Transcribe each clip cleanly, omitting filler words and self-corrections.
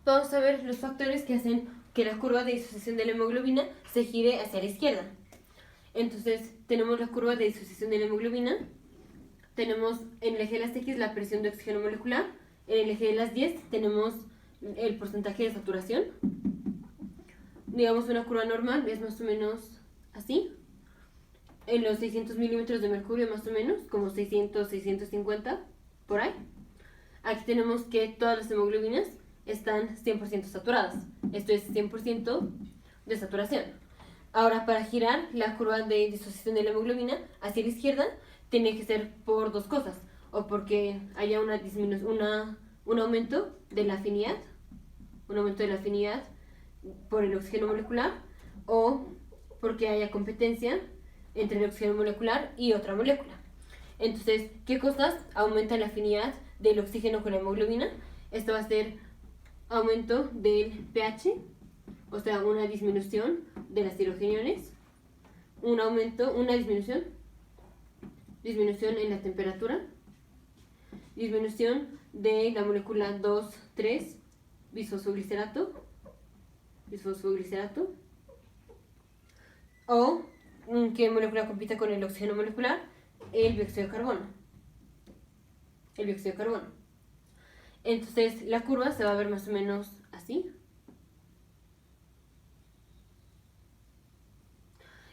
vamos a ver los factores que hacen que la curva de disociación de la hemoglobina se gire hacia la izquierda. Entonces, tenemos la curva de disociación de la hemoglobina, tenemos en el eje de las X la presión de oxígeno molecular, en el eje de las 10 tenemos el porcentaje de saturación. Digamos, una curva normal es más o menos así. En los 600 milímetros de mercurio, más o menos, como 600, 650, por ahí. Aquí tenemos que todas las hemoglobinas están 100% saturadas. Esto es 100% de saturación. Ahora, para girar la curva de disociación de la hemoglobina hacia la izquierda, tiene que ser por dos cosas. O porque haya un aumento de la afinidad, por el oxígeno molecular, o porque haya competencia entre el oxígeno molecular y otra molécula. Entonces, ¿qué cosas aumentan la afinidad del oxígeno con la hemoglobina? Esto va a ser aumento del pH, o sea, una disminución de las hidrogeniones, una disminución en la temperatura, disminución de la molécula 2,3 bisfosfoglicerato, o ¿qué molécula compite con el oxígeno molecular? El dióxido de carbono. Entonces la curva se va a ver más o menos así.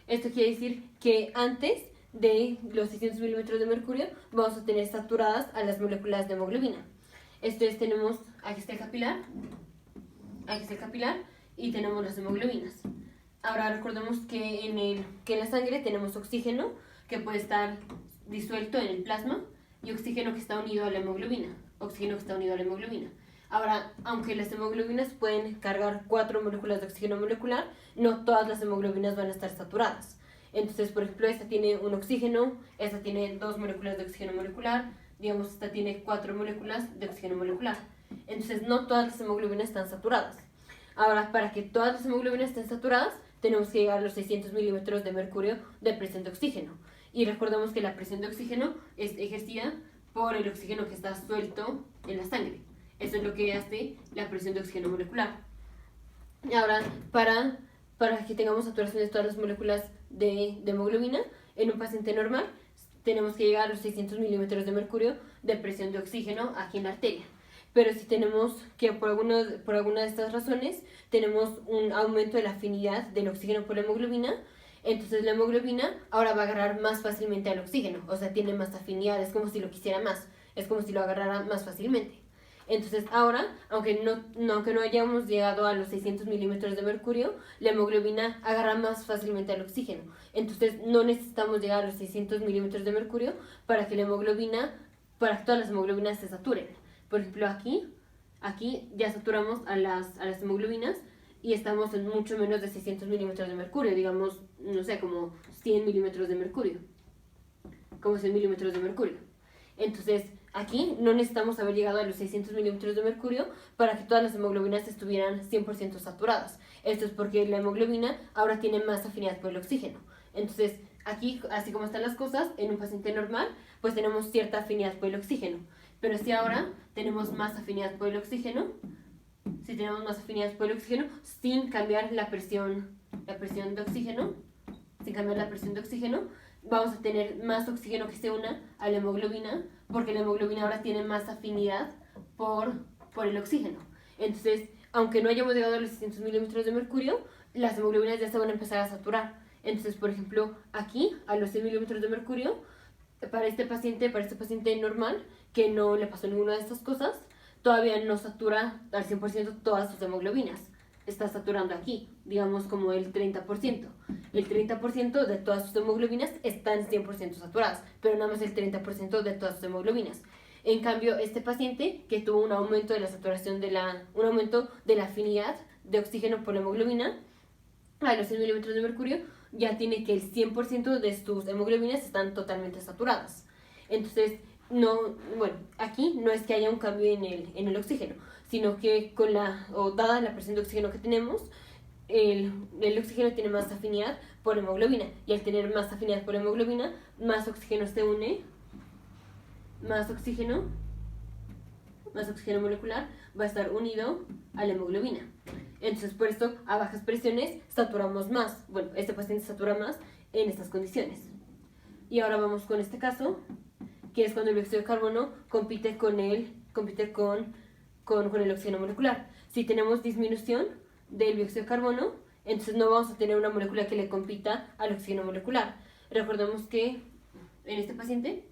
Esto quiere decir que antes de los 600 milímetros de mercurio vamos a tener saturadas a las moléculas de hemoglobina. Esto es, tenemos, aquí está el capilar, y tenemos las hemoglobinas. Ahora recordemos que en la sangre tenemos oxígeno que puede estar disuelto en el plasma y oxígeno que está unido a la hemoglobina. Ahora, aunque las hemoglobinas pueden cargar 4 moléculas de oxígeno molecular, no todas las hemoglobinas van a estar saturadas. Entonces, por ejemplo, esta tiene un oxígeno, esta tiene 2 moléculas de oxígeno molecular, digamos, esta tiene 4 moléculas de oxígeno molecular. Entonces, no todas las hemoglobinas están saturadas. Ahora, para que todas las hemoglobinas estén saturadas, tenemos que llegar a los 600 milímetros de mercurio de presión de oxígeno. Y recordemos que la presión de oxígeno es ejercida por el oxígeno que está suelto en la sangre. Eso es lo que hace la presión de oxígeno molecular. Y ahora, para que tengamos saturación de todas las moléculas de hemoglobina, en un paciente normal tenemos que llegar a los 600 milímetros de mercurio de presión de oxígeno aquí en la arteria. Pero si tenemos que por alguna de estas razones tenemos un aumento de la afinidad del oxígeno por la hemoglobina, entonces la hemoglobina ahora va a agarrar más fácilmente al oxígeno, o sea, tiene más afinidad, es como si lo quisiera más, es como si lo agarrara más fácilmente. Entonces ahora, aunque no hayamos llegado a los 600 milímetros de mercurio, la hemoglobina agarra más fácilmente al oxígeno. Entonces no necesitamos llegar a los 600 milímetros de mercurio para que para que todas las hemoglobinas se saturen. Por ejemplo, aquí ya saturamos a las hemoglobinas y estamos en mucho menos de 600 milímetros de mercurio, digamos, no sé, como 100 milímetros de mercurio. Entonces, aquí no necesitamos haber llegado a los 600 milímetros de mercurio para que todas las hemoglobinas estuvieran 100% saturadas. Esto es porque la hemoglobina ahora tiene más afinidad por el oxígeno. Entonces, aquí, así como están las cosas, en un paciente normal, pues tenemos cierta afinidad por el oxígeno. Pero si ahora tenemos más afinidad por el oxígeno, sin cambiar la presión de oxígeno, vamos a tener más oxígeno que se una a la hemoglobina, porque la hemoglobina ahora tiene más afinidad por el oxígeno. Entonces, aunque no hayamos llegado a los 600 milímetros de mercurio, las hemoglobinas ya se van a empezar a saturar. Entonces, por ejemplo, aquí, a los 100 milímetros de mercurio, para este paciente normal, que no le pasó ninguna de estas cosas, todavía no satura al 100% todas sus hemoglobinas. Está saturando aquí, digamos como el 30%. El 30% de todas sus hemoglobinas están 100% saturadas, pero nada más el 30% de todas sus hemoglobinas. En cambio, este paciente que tuvo un aumento de la saturación un aumento de la afinidad de oxígeno por la hemoglobina, a los 100 milímetros de mercurio, ya tiene que el 100% de sus hemoglobinas están totalmente saturadas. Entonces, aquí no es que haya un cambio en el oxígeno, sino que dada la presión de oxígeno que tenemos, el oxígeno tiene más afinidad por la hemoglobina, y al tener más afinidad por la hemoglobina, más oxígeno se une, más oxígeno molecular va a estar unido a la hemoglobina. Entonces, por esto, a bajas presiones saturamos más. Bueno, este paciente satura más en estas condiciones. Y ahora vamos con este caso, que es cuando el dióxido de carbono compite con el oxígeno molecular. Si tenemos disminución del dióxido de carbono, entonces no vamos a tener una molécula que le compita al oxígeno molecular. Recordemos que en este paciente,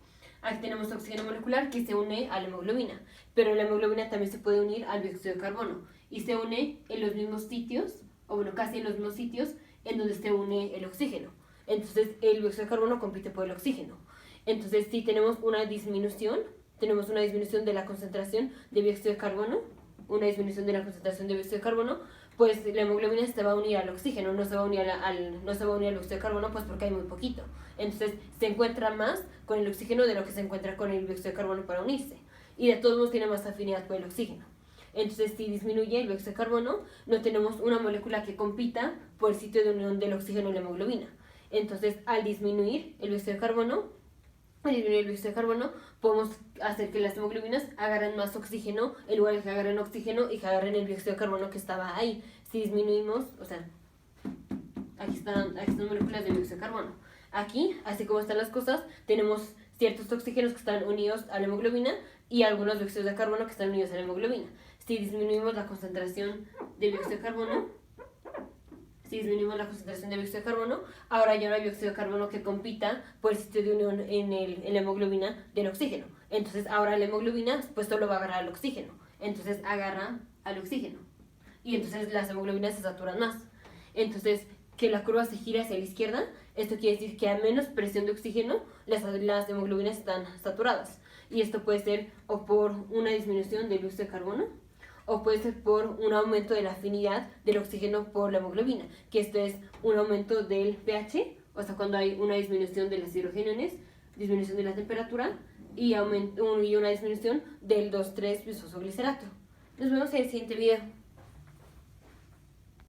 aquí tenemos oxígeno molecular que se une a la hemoglobina, pero la hemoglobina también se puede unir al dióxido de carbono y se une en los mismos sitios, o bueno, casi en los mismos sitios en donde se une el oxígeno. Entonces el dióxido de carbono compite por el oxígeno. Entonces si tenemos una disminución de la concentración de dióxido de carbono, pues la hemoglobina se va a unir al oxígeno, no se va a unir al dióxido de carbono, pues porque hay muy poquito. Entonces se encuentra más con el oxígeno de lo que se encuentra con el dióxido de carbono para unirse. Y de todos modos tiene más afinidad por el oxígeno. Entonces si disminuye el dióxido de carbono, no tenemos una molécula que compita por el sitio de unión del oxígeno y la hemoglobina. Entonces al disminuir el dióxido de carbono, podemos hacer que las hemoglobinas agarren más oxígeno en lugar de que agarren oxígeno y que agarren el dióxido de carbono que estaba ahí. Si disminuimos, o sea, aquí están moléculas de dióxido de carbono. Aquí, así como están las cosas, tenemos ciertos oxígenos que están unidos a la hemoglobina y algunos dióxidos de carbono que están unidos a la hemoglobina. Si disminuimos la concentración de dióxido de carbono, ahora ya no hay dióxido de carbono que compita por el sitio de unión en la hemoglobina del oxígeno. Entonces ahora la hemoglobina pues solo va a agarrar al oxígeno. Entonces agarra al oxígeno. Y entonces las hemoglobinas se saturan más. Entonces que la curva se gira hacia la izquierda, esto quiere decir que a menos presión de oxígeno las hemoglobinas están saturadas. Y esto puede ser o por una disminución del dióxido de carbono, o puede ser por un aumento de la afinidad del oxígeno por la hemoglobina, que esto es un aumento del pH, o sea, cuando hay una disminución de las hidrogeniones, disminución de la temperatura y una disminución del 2,3-bisfosfoglicerato. Nos vemos en el siguiente video.